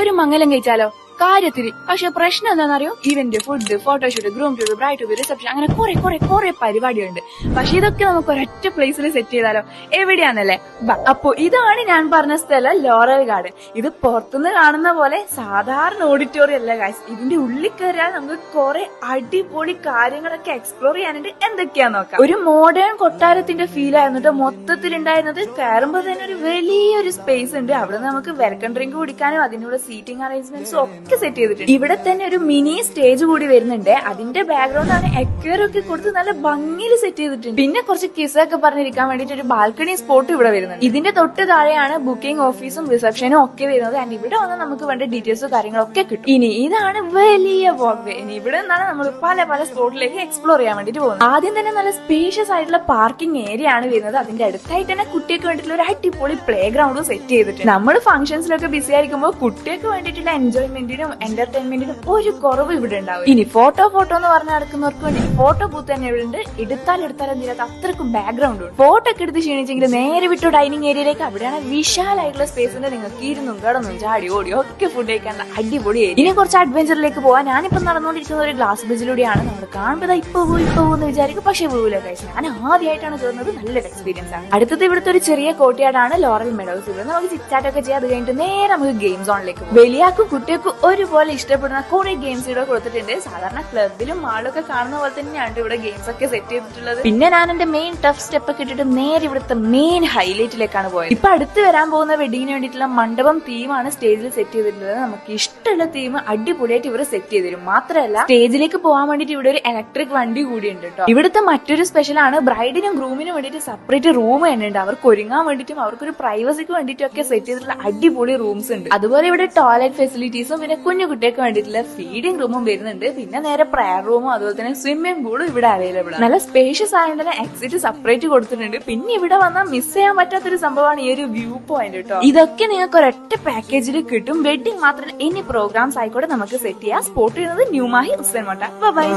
ഒരു മംഗലം കഴിച്ചാലോ? കാര്യത്തില്. പക്ഷെ പ്രശ്നം എന്താണെന്നറിയോ? Event, food, photoshoot, groom tube, bride tube, reception, അങ്ങനെ കുറെ പരിപാടിയുണ്ട്. പക്ഷെ ഇതൊക്കെ നമുക്ക് ഒരൊറ്റ പ്ലേസിൽ സെറ്റ് ചെയ്താലോ? എവിടെയാന്നല്ലേ? അപ്പൊ ഇതാണ് ഞാൻ പറഞ്ഞ സ്ഥലം, ലോറൽ ഗാർഡൻ. ഇത് പുറത്തുനിന്ന് കാണുന്ന പോലെ സാധാരണ ഓഡിറ്റോറിയം അല്ല ഗൈസ്. ഇതിന്റെ ഉള്ളിൽ കയറിയാൽ നമുക്ക് കുറെ അടിപൊളി കാര്യങ്ങളൊക്കെ എക്സ്പ്ലോർ ചെയ്യാനുണ്ട്. എന്തൊക്കെയാ നോക്കാം. ഒരു മോഡേൺ കൊട്ടാരത്തിന്റെ ഫീൽ ആയിരുന്നു മൊത്തത്തിലുണ്ടായിരുന്നത്. കയറുമ്പോ തന്നെ ഒരു വലിയൊരു സ്പേസ് ഉണ്ട്. അവിടെ നമുക്ക് വെൽക്കം ഡ്രിങ്ക് കുടിക്കാനും അതിനുള്ള സീറ്റിംഗ് അറേഞ്ച്മെന്റ്സും ഒക്കെ സെറ്റ് ചെയ്തിട്ടുണ്ട്. ഇവിടെ തന്നെ ഒരു മിനി സ്റ്റേജ് കൂടി വരുന്നുണ്ട്. അതിന്റെ ബാക്ക്ഗ്രൗണ്ട് ആണ് എക്വയറൊക്കെ കൊടുത്ത് നല്ല ഭംഗിയിൽ സെറ്റ് ചെയ്തിട്ടുണ്ട്. പിന്നെ കുറച്ച് കിസ്സൊക്കെ പറഞ്ഞിരിക്കാൻ വേണ്ടിട്ട് ഒരു ബാൽക്കണി സ്പോട്ട് ഇവിടെ വരുന്നുണ്ട്. ഇതിന്റെ തൊട്ട് താഴെയാണ് ബുക്കിംഗ് ഓഫീസും റിസപ്ഷനും ഒക്കെ വരുന്നത്. ആൻഡ് ഇവിടെ വന്ന് നമുക്ക് വേണ്ട ഡീറ്റെയിൽസും കാര്യങ്ങളൊക്കെ കിട്ടും. ഇനി ഇതാണ് വലിയ വാക്ക് വേ. ഇനി ഇവിടെ നിന്നാണ് നമ്മൾ പല സ്പോട്ടിലേക്ക് എക്സ്പ്ലോർ ചെയ്യാൻ വേണ്ടിട്ട് പോകുന്നത്. ആദ്യം തന്നെ നല്ല സ്പേഷ്യസ് ആയിട്ടുള്ള പാർക്കിംഗ് ഏരിയ ആണ് വരുന്നത്. അതിന്റെ അടുത്തായിട്ട് തന്നെ കുട്ടികൾക്ക് വേണ്ടിയിട്ടുള്ള ഒരു അടിപൊളി പ്ലേ ഗ്രൗണ്ടും സെറ്റ് ചെയ്തിട്ടുണ്ട്. നമ്മൾ ഫംഗ്ഷൻസിലൊക്കെ ബിസി ആയിരിക്കുമ്പോൾ കുട്ടികൾക്ക് വേണ്ടിയിട്ടുള്ള എൻജോയ്മെന്റിനും എന്റർടൈൻമെന്റിനും ഒരു കുറവ് ഇവിടെ ഉണ്ടാവും. ഇനി ഫോട്ടോ എന്ന് പറഞ്ഞ നടക്കുന്നവർക്ക് വേണ്ടി ഫോട്ടോ ബൂത്ത് തന്നെ ഇവിടെ ഉണ്ട്. എടുത്താൽ എന്തിനകത്ത് അത്രക്കും ബാക്ക്ഗ്രൗണ്ട് ഉണ്ട്. ഫോട്ടോ ഒക്കെ എടുത്ത് ക്ഷീണിച്ചെങ്കിൽ നേരെ വിട്ടു ഡൈനിങ് ഏരിയയിലേക്ക്. അവിടെയാണ് വിശാലായിട്ടുള്ള സ്പേസ് ഉണ്ട്. നിങ്ങൾക്ക് ഇരുന്നും കിടന്നും ചാടി ഓടി ഒക്കെ ഫുഡ് കഴിക്കാനുള്ള അടിപൊളി ഏരിയ. ഇനി കുറച്ച് അഡ്വഞ്ചറിലേക്ക് പോവാൻ ഞാനിപ്പോ നടന്നുകൊണ്ടിരിക്കുന്ന ഒരു ഗ്ലാസ് ബ്രിഡ്ജിലൂടെയാണ്. നമ്മൾ കാണുമ്പോൾ ഇപ്പൊ പോകുന്ന വിചാരിക്കും, പക്ഷെ പോവില്ല കഴിച്ചു. ഞാൻ ആദ്യമായിട്ടാണ് കയറുന്നത്. നല്ലൊരു എക്സ്പീരിയൻസ് ആണ്. അടുത്തത് ഇവിടുത്തെ ഒരു ചെറിയ കോട്ടയാടാണ് ലോറൽ മെഡോസ്. ഇവിടെ നമുക്ക് ചിറ്റാറ്റൊക്കെ ചെയ്യാൻ അത് കഴിഞ്ഞിട്ട് നേരെ നമുക്ക് ഗെയിം സോണിലേക്ക് പോകും. വലിയാക്കും കുട്ടികൾക്കും ഒരുപോലെ ഇഷ്ടപ്പെടുന്ന കുറെ ഗെയിംസ് ഇവിടെ കൊടുത്തിട്ടുണ്ട്. സാധാരണ ക്ലബിലും മാളൊക്കെ കാണുന്ന പോലെ തന്നെയാണ് ഇവിടെ ഗെയിംസ് ഒക്കെ സെറ്റ് ചെയ്തിട്ടുള്ളത്. പിന്നെ ഞാൻ എന്റെ മെയിൻ ടഫ് സ്റ്റെപ്പ് ഒക്കെ ഇട്ടിട്ട് നേരെ ഇവിടുത്തെ മെയിൻ ഹൈലൈറ്റിലേക്കാണ് പോയത്. ഇപ്പൊ അടുത്ത് വരാൻ പോകുന്ന വെഡിങ്ങിന് വേണ്ടിയിട്ടുള്ള മണ്ഡപം തീമാണ് സ്റ്റേജിൽ സെറ്റ് ചെയ്തിട്ടുള്ളത്. നമുക്ക് ഇഷ്ടമുള്ള തീം അടിപൊളിയായിട്ട് ഇവർ സെറ്റ് ചെയ്ത് തരും. മാത്രമല്ല സ്റ്റേജിലേക്ക് പോകാൻ വേണ്ടിട്ട് ഇവിടെ ഒരു ഇലക്ട്രിക് വണ്ടി കൂടി ഉണ്ട് കേട്ടോ. ഇവിടുത്തെ മറ്റൊരു സ്പെഷ്യൽ ആണ് ബ്രൈഡിനും ഗ്രൂമിനും വേണ്ടിയിട്ട് സെപ്പറേറ്റ് റൂം തന്നെ ഉണ്ട്. അവർക്ക് ഒരുങ്ങാൻ വേണ്ടിയിട്ടും അവർക്കൊരു പ്രൈവസിക്ക് വേണ്ടിയിട്ടും ഒക്കെ സെറ്റ് ചെയ്തിട്ടുള്ള അടിപൊളി റൂംസ് ഉണ്ട്. അതുപോലെ ഇവിടെ ടോയ്ലറ്റ് ഫെസിലിറ്റീസും പിന്നെ കുഞ്ഞു കുട്ടികൾക്ക് വേണ്ടിയിട്ടുള്ള ഫീഡിംഗ് റൂമും വരുന്നുണ്ട്. പിന്നെ നേരെ പ്രയർ റൂമും അതുപോലെ തന്നെ സ്വിമ്മിംഗ് പൂളും ഇവിടെ അവൈലബിൾ ആണ്. നല്ല സ്പേഷ്യസ് ആയതുകൊണ്ട് തന്നെ എക്സിറ്റ് സെപ്പറേറ്റ് കൊടുത്തിട്ടുണ്ട്. പിന്നെ ഇവിടെ വന്നാൽ മിസ് ചെയ്യാൻ പറ്റാത്തൊരു സംഭവമാണ് ഈ ഒരു വ്യൂ പോയിന്റ് കേട്ടോ. ഇതൊക്കെ നിങ്ങൾക്ക് ഒരൊറ്റ പാക്കേജിൽ കിട്ടും. വെഡിങ് മാത്രമല്ല ഇനി പ്രോഗ്രാംസ് ആയിക്കോട്ടെ നമുക്ക് സെറ്റ് ചെയ്യാം. സ്പോട്ട് ചെയ്യുന്നത് ന്യൂ മാഹി ഹുസൈൻ മോട്ട. ബൈ.